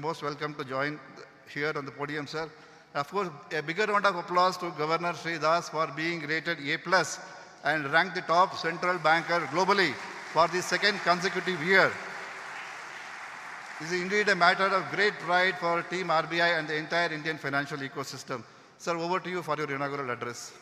most welcome to join here on the podium, sir. Of course, a bigger round of applause to Governor Das for being rated A+ and ranked the top central banker globally for the second consecutive year. This is indeed a matter of great pride for Team RBI and the entire Indian financial ecosystem. Sir, over to you for your inaugural address.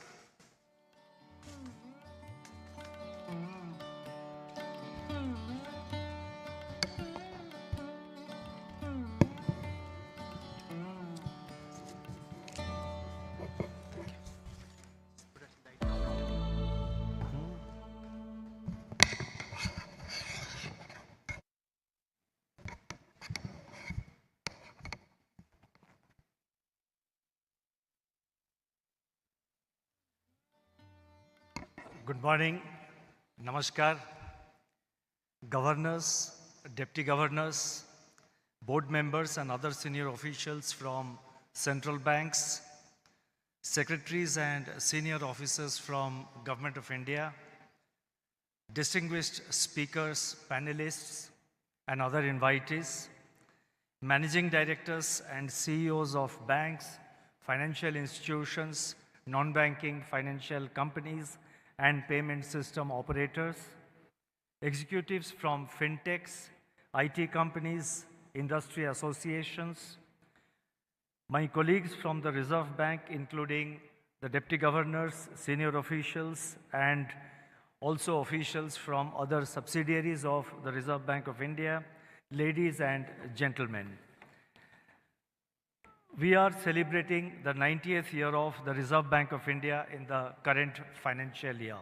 Good morning, Namaskar, governors, deputy governors, board members and other senior officials from central banks, secretaries and senior officers from Government of India, distinguished speakers, panelists and other invitees, managing directors and CEOs of banks, financial institutions, non-banking financial companies, and payment system operators, executives from fintechs, IT companies, industry associations, my colleagues from the Reserve Bank, including the deputy governors, senior officials, and also officials from other subsidiaries of the Reserve Bank of India, ladies and gentlemen. We are celebrating the 90th year of the Reserve Bank of India in the current financial year.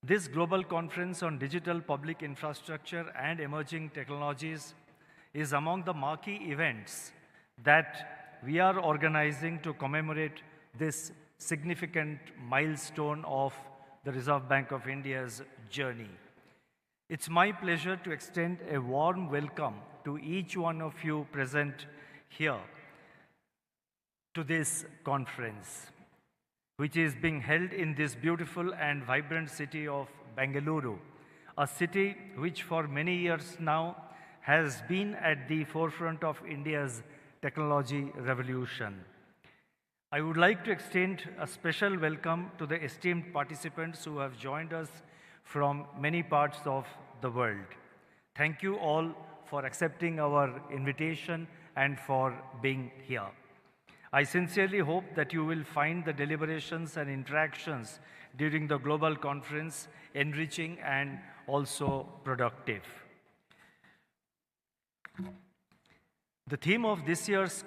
This global conference on digital public infrastructure and emerging technologies is among the marquee events that we are organizing to commemorate this significant milestone of the Reserve Bank of India's journey. It's my pleasure to extend a warm welcome to each one of you present here to this conference, which is being held in this beautiful and vibrant city of Bengaluru, a city which for many years now has been at the forefront of India's technology revolution. I would like to extend a special welcome to the esteemed participants who have joined us from many parts of the world. Thank you all for accepting our invitation and for being here. I sincerely hope that you will find the deliberations and interactions during the global conference enriching and also productive. The theme of this year's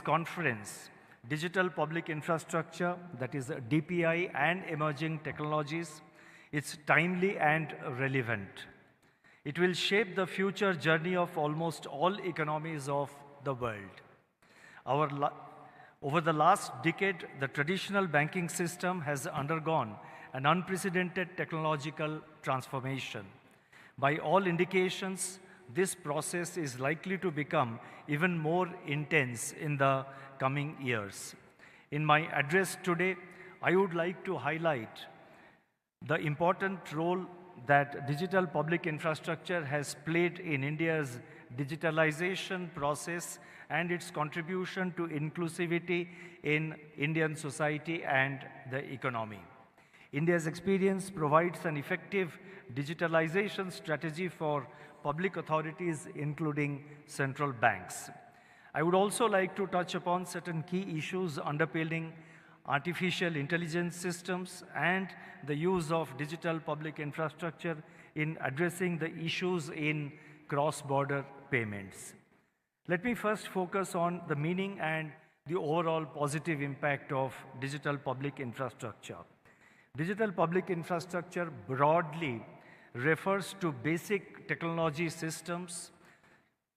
conference, Digital Public Infrastructure, that is DPI, and Emerging Technologies, is timely and relevant. It will shape the future journey of almost all economies of the world. Over the last decade, the traditional banking system has undergone an unprecedented technological transformation. By all indications, this process is likely to become even more intense in the coming years. In my address today, I would like to highlight the important role that digital public infrastructure has played in India's digitalization process and its contribution to inclusivity in Indian society and the economy. India's experience provides an effective digitalization strategy for public authorities, including central banks. I would also like to touch upon certain key issues underpinning artificial intelligence systems and the use of digital public infrastructure in addressing the issues in cross-border payments. Let me first focus on the meaning and the overall positive impact of digital public infrastructure. Digital public infrastructure broadly refers to basic technology systems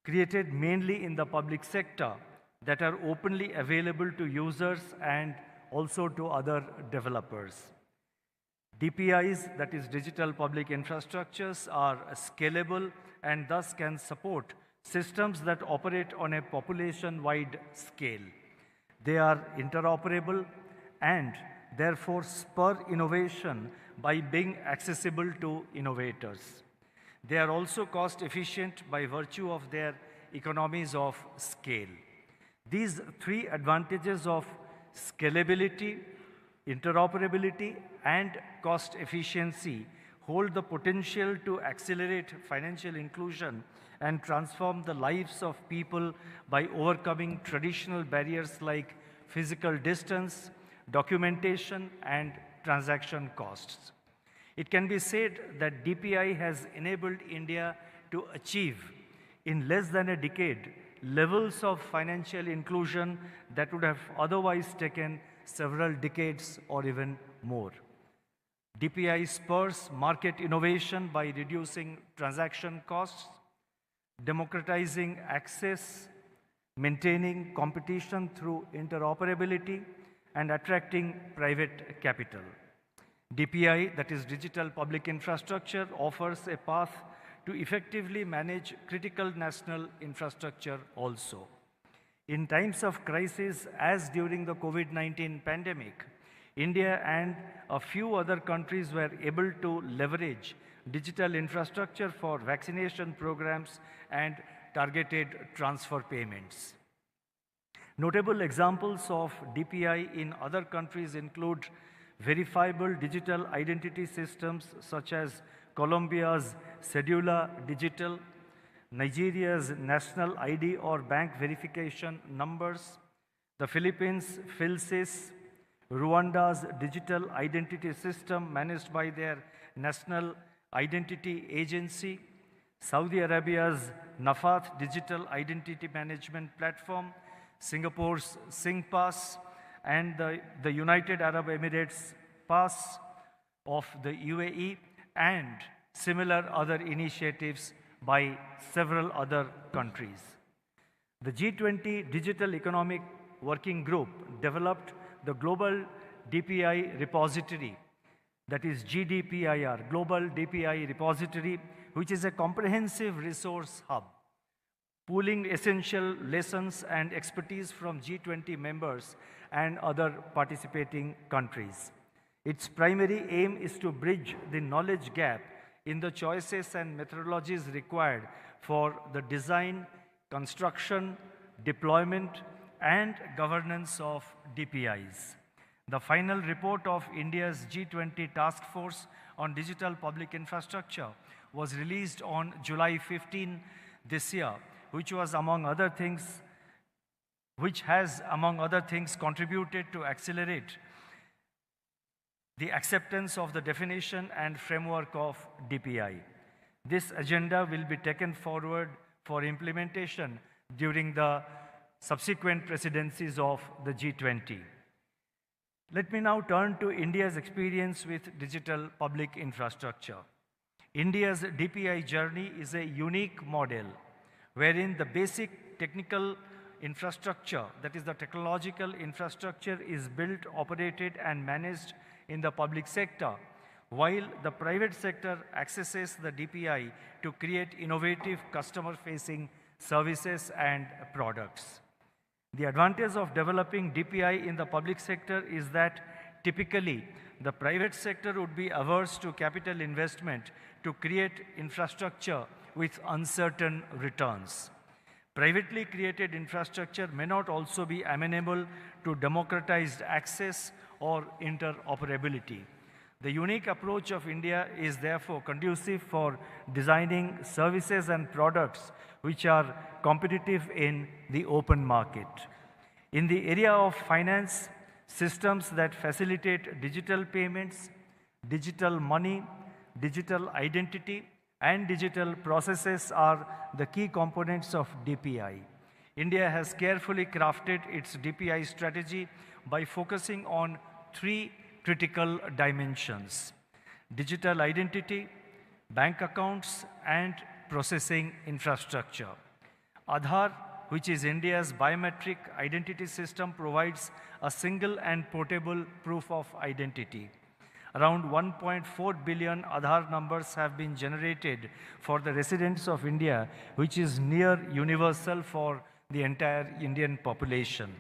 created mainly in the public sector that are openly available to users and also to other developers. DPIs, that is digital public infrastructures, are scalable and thus can support systems that operate on a population-wide scale. They are interoperable and therefore spur innovation by being accessible to innovators. They are also cost efficient by virtue of their economies of scale. These three advantages of scalability, interoperability, and cost efficiency hold the potential to accelerate financial inclusion and transform the lives of people by overcoming traditional barriers like physical distance, documentation, and transaction costs. It can be said that DPI has enabled India to achieve, in less than a decade, levels of financial inclusion that would have otherwise taken several decades or even more. DPI spurs market innovation by reducing transaction costs, democratizing access, maintaining competition through interoperability, and attracting private capital. DPI, that is Digital Public Infrastructure, offers a path to effectively manage critical national infrastructure also. In times of crisis, as during the COVID-19 pandemic, India and a few other countries were able to leverage digital infrastructure for vaccination programs and targeted transfer payments. Notable examples of DPI in other countries include verifiable digital identity systems such as Colombia's Cedula Digital, Nigeria's National ID or bank verification numbers, the Philippines' PhilSys, Rwanda's digital identity system managed by their National Identity Agency, Saudi Arabia's Nafat Digital Identity Management Platform, Singapore's SingPass, and the United Arab Emirates Pass of the UAE, and similar other initiatives by several other countries. The G20 Digital Economic Working Group developed the Global DPI Repository, that is GDPIR, Global DPI Repository, which is a comprehensive resource hub, pooling essential lessons and expertise from G20 members and other participating countries. Its primary aim is to bridge the knowledge gap in the choices and methodologies required for the design, construction, deployment, and governance of DPIs. The final report of India's G20 Task Force on Digital Public Infrastructure was released on July 15 this year, which has, among other things, contributed to accelerate the acceptance of the definition and framework of DPI. This agenda will be taken forward for implementation during the subsequent presidencies of the G20. Let me now turn to India's experience with digital public infrastructure. India's DPI journey is a unique model wherein the basic technical infrastructure, that is the technological infrastructure, is built, operated, and managed in the public sector, while the private sector accesses the DPI to create innovative customer-facing services and products. The advantage of developing DPI in the public sector is that typically the private sector would be averse to capital investment to create infrastructure with uncertain returns. Privately created infrastructure may not also be amenable to democratized access or interoperability. The unique approach of India is therefore conducive for designing services and products which are competitive in the open market. In the area of finance, systems that facilitate digital payments, digital money, digital identity, and digital processes are the key components of DPI. India has carefully crafted its DPI strategy by focusing on three critical dimensions: digital identity, bank accounts, and processing infrastructure. Aadhaar, which is India's biometric identity system, provides a single and portable proof of identity. Around 1.4 billion Aadhaar numbers have been generated for the residents of India, which is near universal for the entire Indian population.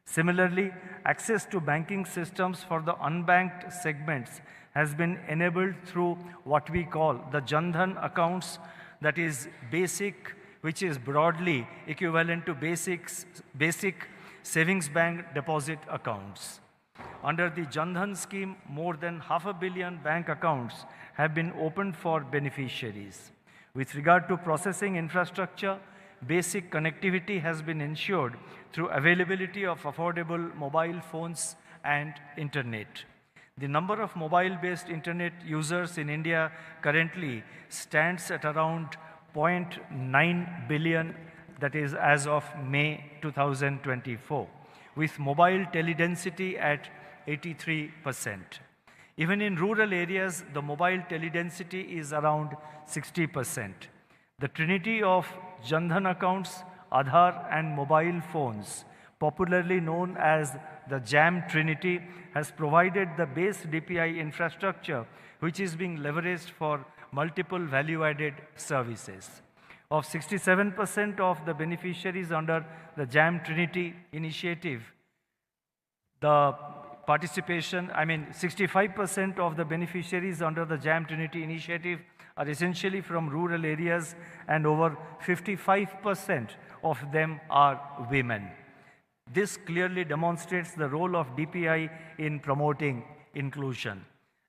Similarly, access to banking systems for the unbanked segments has been enabled through what we call the Jan Dhan accounts, that is basic, which is broadly equivalent to basic savings bank deposit accounts. Under the Jan Dhan scheme, more than 500 million bank accounts have been opened for beneficiaries. With regard to processing infrastructure, basic connectivity has been ensured through availability of affordable mobile phones and internet. The number of mobile-based internet users in India currently stands at around 0.9 billion, that is as of May 2024, with mobile teledensity at 83%. Even in rural areas, the mobile teledensity is around 60%. The trinity of Jan Dhan accounts, Aadhaar and mobile phones, popularly known as the JAM Trinity, has provided the base DPI infrastructure which is being leveraged for multiple value-added services. Of 67% of the beneficiaries under the JAM Trinity initiative, the participation, 65% of the beneficiaries under the JAM Trinity initiative are essentially from rural areas, and over 55% of them are women. This clearly demonstrates the role of DPI in promoting inclusion.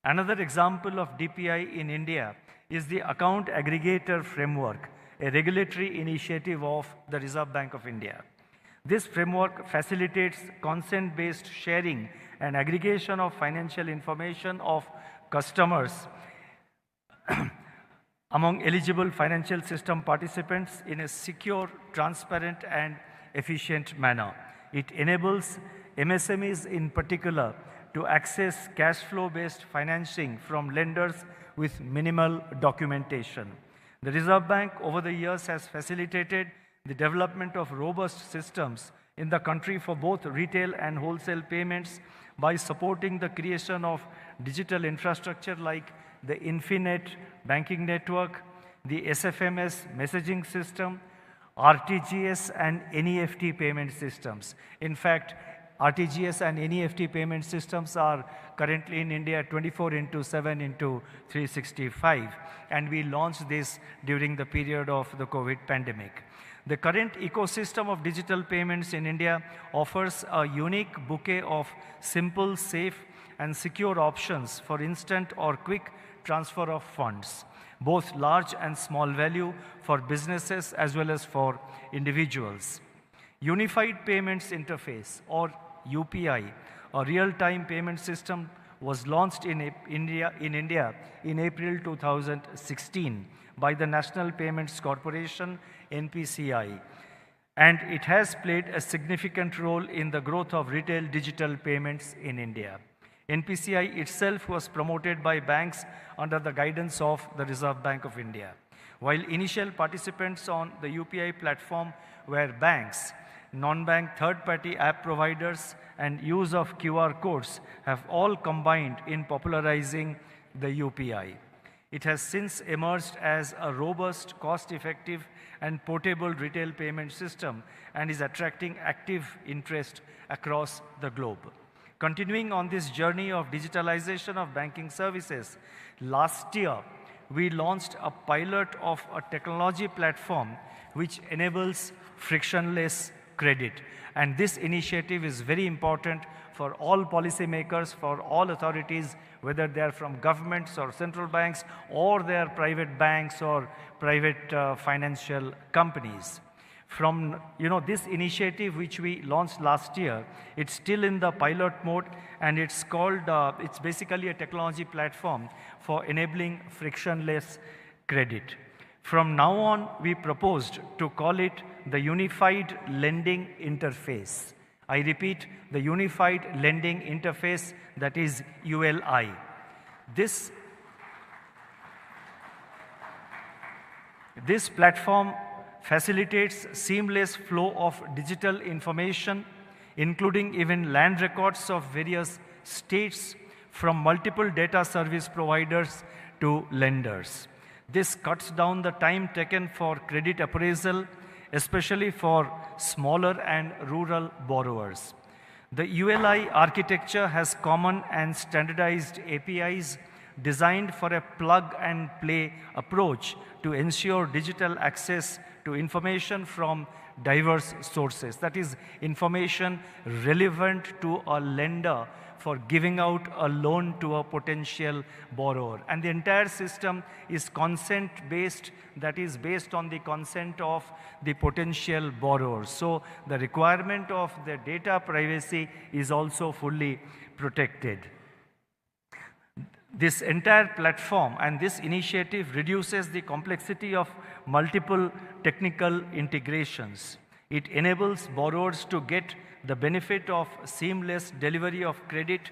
Another example of DPI in India is the Account Aggregator Framework, a regulatory initiative of the Reserve Bank of India. This framework facilitates consent-based sharing and aggregation of financial information of customers among eligible financial system participants in a secure, transparent, and efficient manner. It enables MSMEs in particular to access cash flow-based financing from lenders with minimal documentation. The Reserve Bank over the years has facilitated the development of robust systems in the country for both retail and wholesale payments by supporting the creation of digital infrastructure like the Infinet banking network, the SFMS messaging system, RTGS and NEFT payment systems. In fact, RTGS and NEFT payment systems are currently in India 24/7/365, and we launched this during the period of the COVID pandemic. The current ecosystem of digital payments in India offers a unique bouquet of simple, safe, and secure options for instant or quick transfer of funds, both large and small value for businesses as well as for individuals. Unified Payments Interface, or UPI, a real-time payment system, was launched in India in April 2016 by the National Payments Corporation, NPCI, and it has played a significant role in the growth of retail digital payments in India. NPCI itself was promoted by banks under the guidance of the Reserve Bank of India. While initial participants on the UPI platform were banks, non-bank third-party app providers and use of QR codes have all combined in popularizing the UPI. It has since emerged as a robust, cost-effective, and portable retail payment system and is attracting active interest across the globe. Continuing on this journey of digitalization of banking services, last year we launched a pilot of a technology platform which enables frictionless credit. And this initiative is very important for all policymakers, for all authorities, whether they are from governments or central banks, or they are private banks or private financial companies. From this initiative which we launched last year, it's still in the pilot mode, and it's called, it's basically a technology platform for enabling frictionless credit. From now on, we proposed to call it the Unified Lending Interface. I repeat, the Unified Lending Interface, that is ULI. This platform facilitates seamless flow of digital information, including even land records of various states from multiple data service providers to lenders. This cuts down the time taken for credit appraisal, especially for smaller and rural borrowers. The ULI architecture has common and standardized APIs designed for a plug-and-play approach to ensure digital access to information from diverse sources. That is, information relevant to a lender for giving out a loan to a potential borrower. And the entire system is consent-based, that is based on the consent of the potential borrower. So the requirement of the data privacy is also fully protected. This entire platform and this initiative reduces the complexity of multiple technical integrations. It enables borrowers to get the benefit of seamless delivery of credit,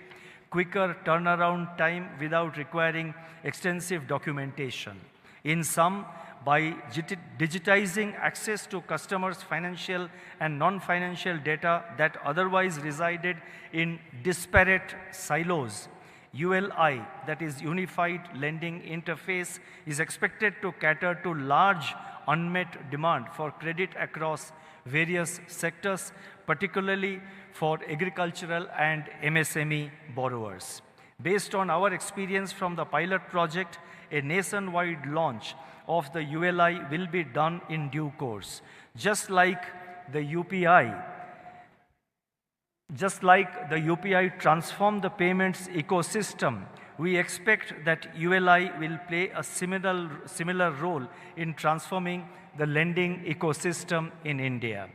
quicker turnaround time without requiring extensive documentation. In sum, by digitizing access to customers' financial and non-financial data that otherwise resided in disparate silos, ULI, that is Unified Lending Interface, is expected to cater to large unmet demand for credit across various sectors, particularly for agricultural and MSME borrowers. Based on our experience from the pilot project, a nationwide launch of the ULI will be done in due course. Just like the UPI transformed the payments ecosystem, we expect that ULI will play a similar role in transforming the lending ecosystem in India.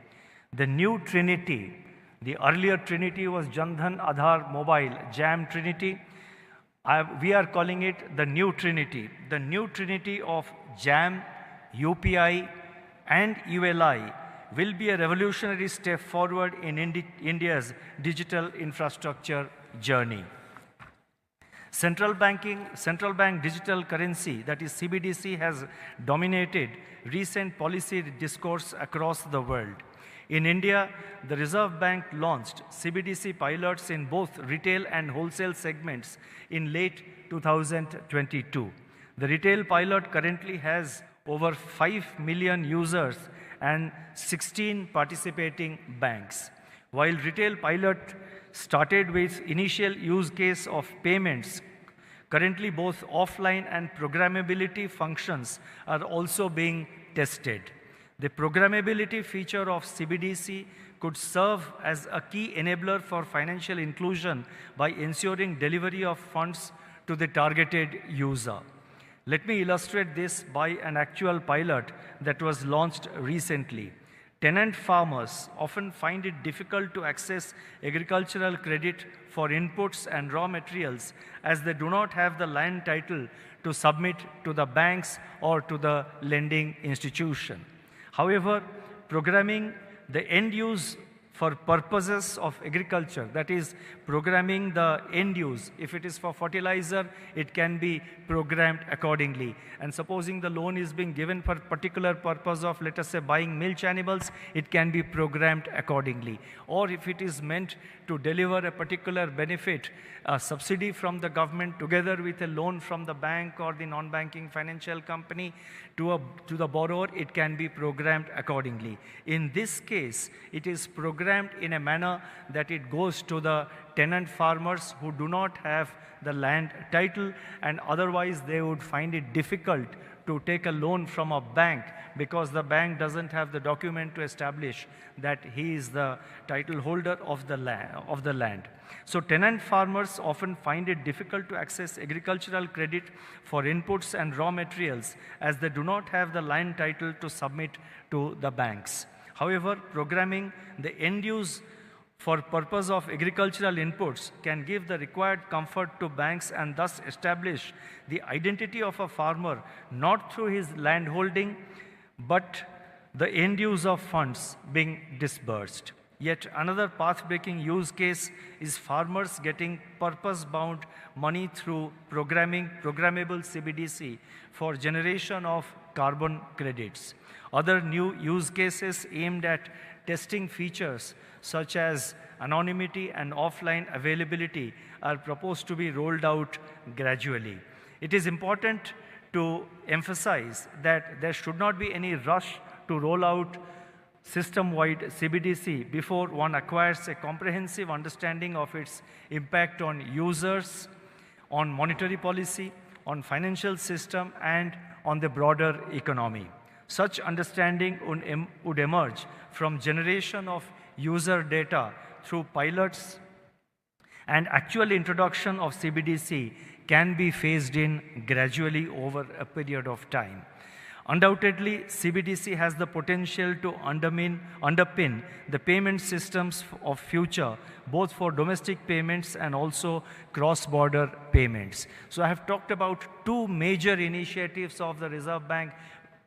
The new Trinity, the earlier Trinity was Jan Dhan Aadhaar Mobile, JAM Trinity. We are calling it the new Trinity. The new Trinity of JAM, UPI, and ULI will be a revolutionary step forward in India's digital infrastructure journey. Central bank digital currency, that is CBDC, has dominated recent policy discourse across the world. In India, the Reserve Bank launched CBDC pilots in both retail and wholesale segments in late 2022. The retail pilot currently has over 5 million users and 16 participating banks. While retail pilot started with initial use case of payments, currently both offline and programmability functions are also being tested. The programmability feature of CBDC could serve as a key enabler for financial inclusion by ensuring delivery of funds to the targeted user. Let me illustrate this by an actual pilot that was launched recently. Tenant farmers often find it difficult to access agricultural credit for inputs and raw materials as they do not have the land title to submit to the banks or to the lending institution. However, programming the end use for purposes of agriculture, that is programming the end use. If it is for fertilizer, it can be programmed accordingly. And supposing the loan is being given for particular purpose of, let us say, buying milch animals, it can be programmed accordingly. Or if it is meant to deliver a particular benefit, a subsidy from the government together with a loan from the bank or the non-banking financial company to the borrower, it can be programmed accordingly. In this case, it is programmed in a manner that it goes to the tenant farmers who do not have the land title, and otherwise they would find it difficult to take a loan from a bank because the bank doesn't have the document to establish that he is the title holder of the land. So tenant farmers often find it difficult to access agricultural credit for inputs and raw materials as they do not have the land title to submit to the banks. However, programming the end use for purpose of agricultural inputs can give the required comfort to banks and thus establish the identity of a farmer not through his land holding but the end use of funds being disbursed. Yet another path-breaking use case is farmers getting purpose-bound money through programmable CBDC for generation of carbon credits. Other new use cases aimed at testing features such as anonymity and offline availability are proposed to be rolled out gradually. It is important to emphasize that there should not be any rush to roll out system-wide CBDC before one acquires a comprehensive understanding of its impact on users, on monetary policy, on financial system, and on the broader economy. Such understanding would emerge from generation of user data through pilots, and actual introduction of CBDC can be phased in gradually over a period of time. Undoubtedly, CBDC has the potential to underpin the payment systems of future, both for domestic payments and also cross-border payments. So I have talked about two major initiatives of the Reserve Bank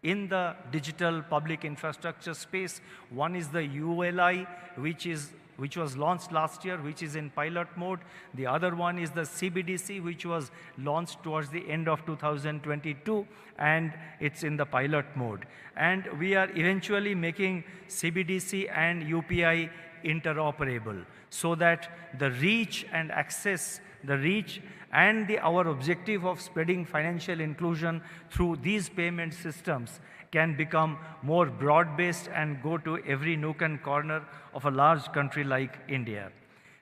in the digital public infrastructure space. One is the ULI, which was launched last year, which is in pilot mode. The other one is the CBDC, which was launched towards the end of 2022, and it's in the pilot mode. And we are eventually making CBDC and UPI interoperable so that the reach and access, our objective of spreading financial inclusion through these payment systems can become more broad-based and go to every nook and corner of a large country like India.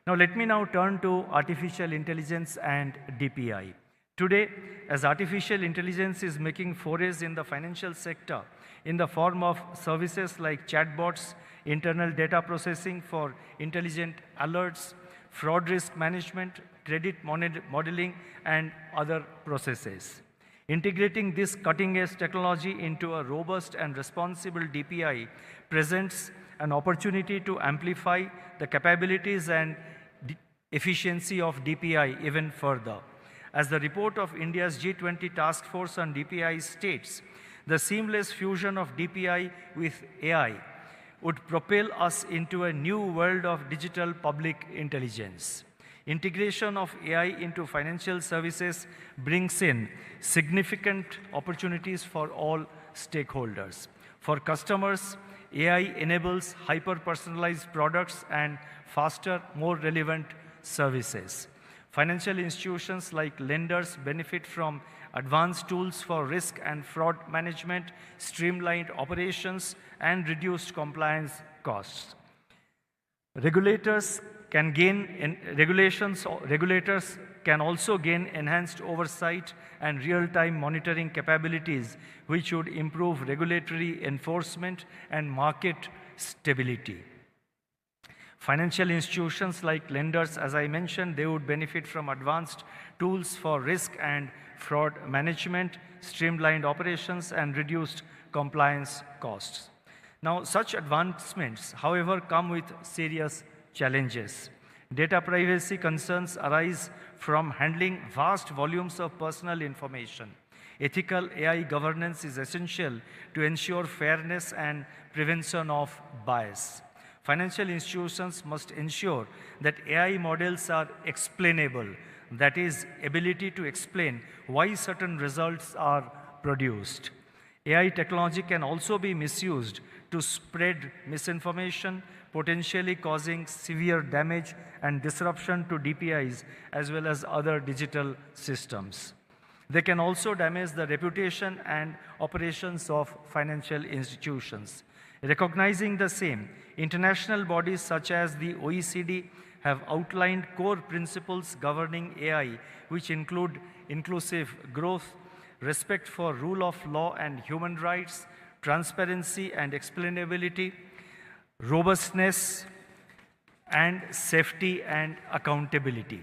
Now let me now turn to artificial intelligence and DPI. Today, as artificial intelligence is making forays in the financial sector in the form of services like chatbots, internal data processing for intelligent alerts, fraud risk management, credit modeling, and other processes. Integrating this cutting-edge technology into a robust and responsible DPI presents an opportunity to amplify the capabilities and efficiency of DPI even further. As the report of India's G20 Task Force on DPI states, the seamless fusion of DPI with AI would propel us into a new world of digital public intelligence. Integration of AI into financial services brings in significant opportunities for all stakeholders. For customers, AI enables hyper-personalized products and faster, more relevant services. Financial institutions like lenders benefit from advanced tools for risk and fraud management, streamlined operations, and reduced compliance costs. Regulators can also gain enhanced oversight and real-time monitoring capabilities, which would improve regulatory enforcement and market stability. Financial institutions like lenders, as I mentioned, they would benefit from advanced tools for risk and fraud management, streamlined operations, and reduced compliance costs. Now, such advancements, however, come with serious challenges. Data privacy concerns arise from handling vast volumes of personal information. Ethical AI governance is essential to ensure fairness and prevention of bias. Financial institutions must ensure that AI models are explainable, that is, ability to explain why certain results are produced. AI technology can also be misused to spread misinformation, potentially causing severe damage and disruption to DPIs as well as other digital systems. They can also damage the reputation and operations of financial institutions. Recognizing the same, international bodies such as the OECD have outlined core principles governing AI, which include inclusive growth, respect for rule of law and human rights, transparency and explainability, robustness, and safety and accountability.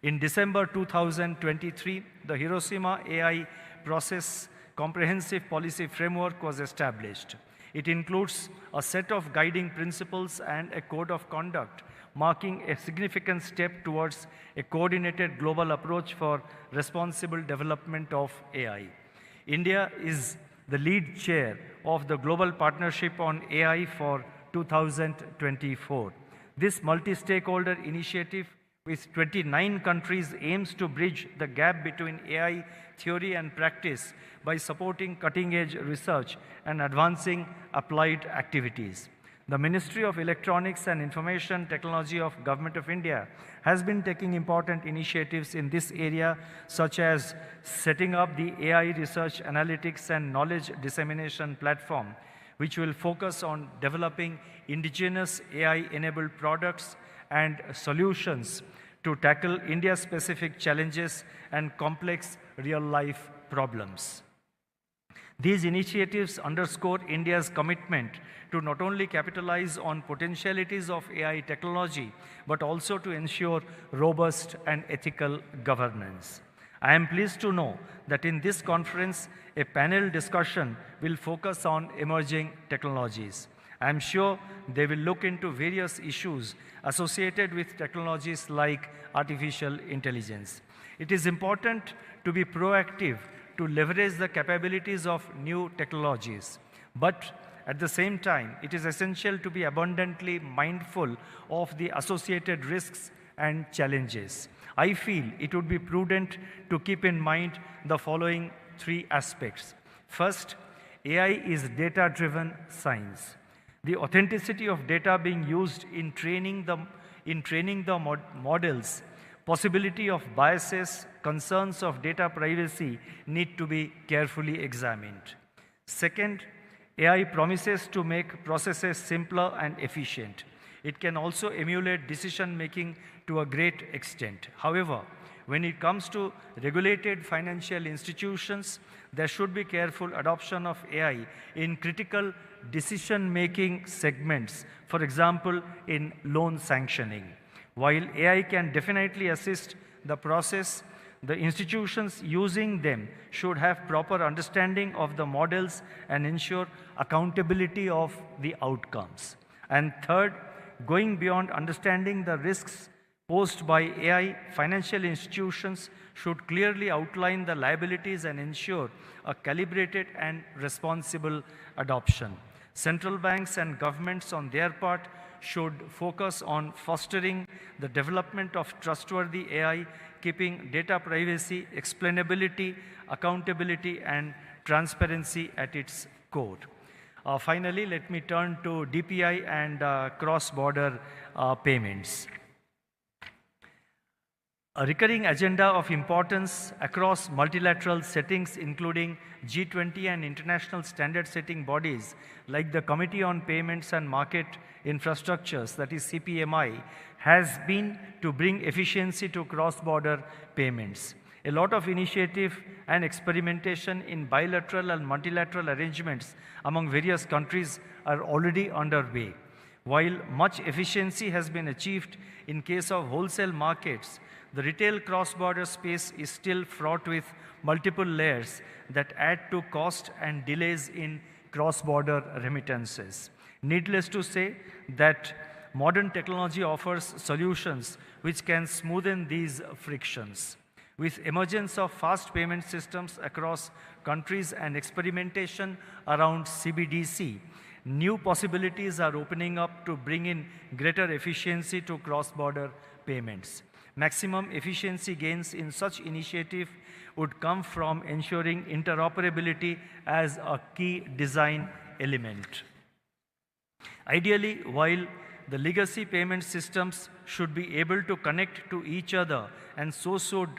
In December 2023, the Hiroshima AI Process Comprehensive Policy Framework was established. It includes a set of guiding principles and a code of conduct, marking a significant step towards a coordinated global approach for responsible development of AI. India is the lead chair of the Global Partnership on AI for 2024. This multi-stakeholder initiative with 29 countries aims to bridge the gap between AI theory and practice by supporting cutting-edge research and advancing applied activities. The Ministry of Electronics and Information Technology of Government of India has been taking important initiatives in this area, such as setting up the AI Research Analytics and Knowledge Dissemination Platform, which will focus on developing indigenous AI-enabled products and solutions to tackle India-specific challenges and complex real-life problems. These initiatives underscore India's commitment to not only capitalize on potentialities of AI technology, but also to ensure robust and ethical governance. I am pleased to know that in this conference, a panel discussion will focus on emerging technologies. I am sure they will look into various issues associated with technologies like artificial intelligence. It is important to be proactive to leverage the capabilities of new technologies. But at the same time, it is essential to be abundantly mindful of the associated risks and challenges. I feel it would be prudent to keep in mind the following three aspects. First, AI is data-driven science. The authenticity of data being used in training the models, possibility of biases, concerns of data privacy need to be carefully examined. Second, AI promises to make processes simpler and efficient. It can also emulate decision-making to a great extent. However, when it comes to regulated financial institutions, there should be careful adoption of AI in critical decision-making segments, for example, in loan sanctioning. While AI can definitely assist the process, the institutions using them should have proper understanding of the models and ensure accountability of the outcomes. And third, going beyond understanding the risks posed by AI, financial institutions should clearly outline the liabilities and ensure a calibrated and responsible adoption. Central banks and governments on their part should focus on fostering the development of trustworthy AI, keeping data privacy, explainability, accountability, and transparency at its core. Finally, let me turn to DPI and cross-border payments. A recurring agenda of importance across multilateral settings, including G20 and international standard-setting bodies like the Committee on Payments and Market Infrastructures, that is CPMI, has been to bring efficiency to cross-border payments. A lot of initiative and experimentation in bilateral and multilateral arrangements among various countries are already underway. While much efficiency has been achieved in case of wholesale markets, the retail cross-border space is still fraught with multiple layers that add to cost and delays in cross-border remittances. Needless to say that modern technology offers solutions which can smoothen these frictions. With emergence of fast payment systems across countries and experimentation around CBDC, new possibilities are opening up to bring in greater efficiency to cross-border payments. Maximum efficiency gains in such initiative would come from ensuring interoperability as a key design element. Ideally, while the legacy payment systems should be able to connect to each other, and so should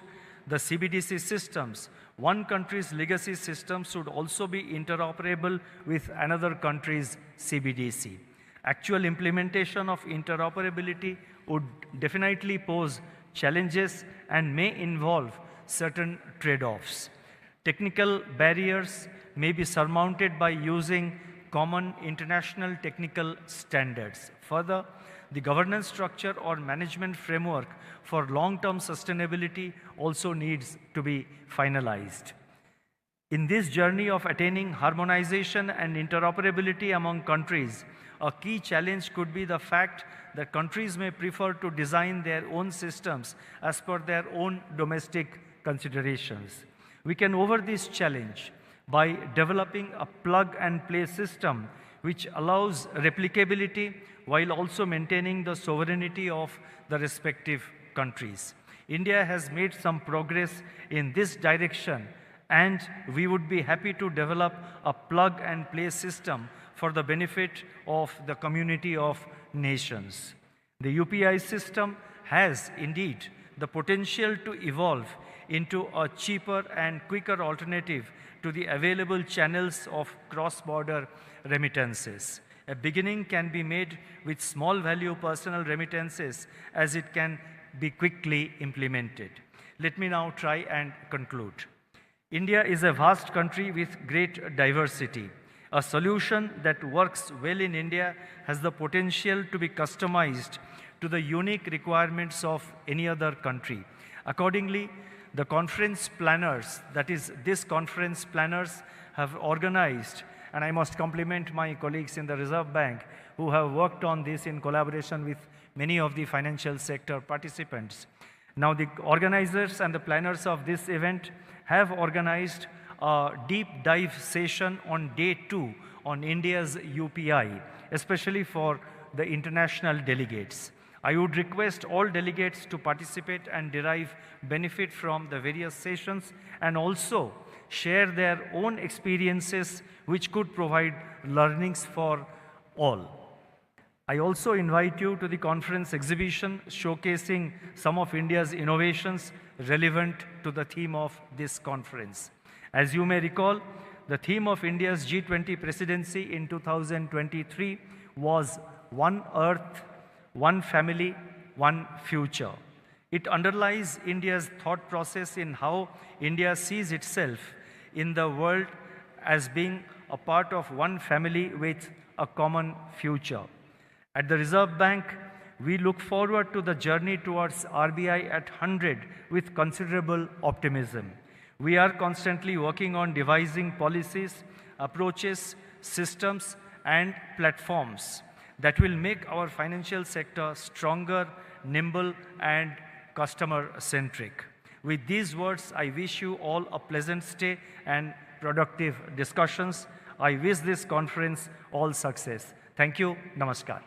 the CBDC systems, one country's legacy system should also be interoperable with another country's CBDC. Actual implementation of interoperability would definitely pose challenges and may involve certain trade-offs. Technical barriers may be surmounted by using common international technical standards. Further, the governance structure or management framework for long-term sustainability also needs to be finalized. In this journey of attaining harmonization and interoperability among countries, a key challenge could be the fact that countries may prefer to design their own systems as per their own domestic considerations. We can overcome this challenge by developing a plug-and-play system which allows replicability while also maintaining the sovereignty of the respective countries. India has made some progress in this direction, and we would be happy to develop a plug-and-play system for the benefit of the community of nations. The UPI system has indeed the potential to evolve into a cheaper and quicker alternative to the available channels of cross-border remittances. A beginning can be made with small value personal remittances, as it can be quickly implemented. Let me now try and conclude. India is a vast country with great diversity. A solution that works well in India has the potential to be customized to the unique requirements of any other country. Accordingly, the conference planners, that is, these conference planners have organized, and I must compliment my colleagues in the Reserve Bank who have worked on this in collaboration with many of the financial sector participants. Now, the organizers and the planners of this event have organized a deep dive session on day 2 on India's UPI, especially for the international delegates. I would request all delegates to participate and derive benefit from the various sessions and also share their own experiences which could provide learnings for all. I also invite you to the conference exhibition showcasing some of India's innovations relevant to the theme of this conference. As you may recall, the theme of India's G20 presidency in 2023 was One Earth, One Family, One Future. It underlies India's thought process in how India sees itself in the world as being a part of one family with a common future. At the Reserve Bank, we look forward to the journey towards RBI at 100 with considerable optimism. We are constantly working on devising policies, approaches, systems, and platforms that will make our financial sector stronger, nimble, and customer-centric. With these words, I wish you all a pleasant stay and productive discussions. I wish this conference all success. Thank you. Namaskar.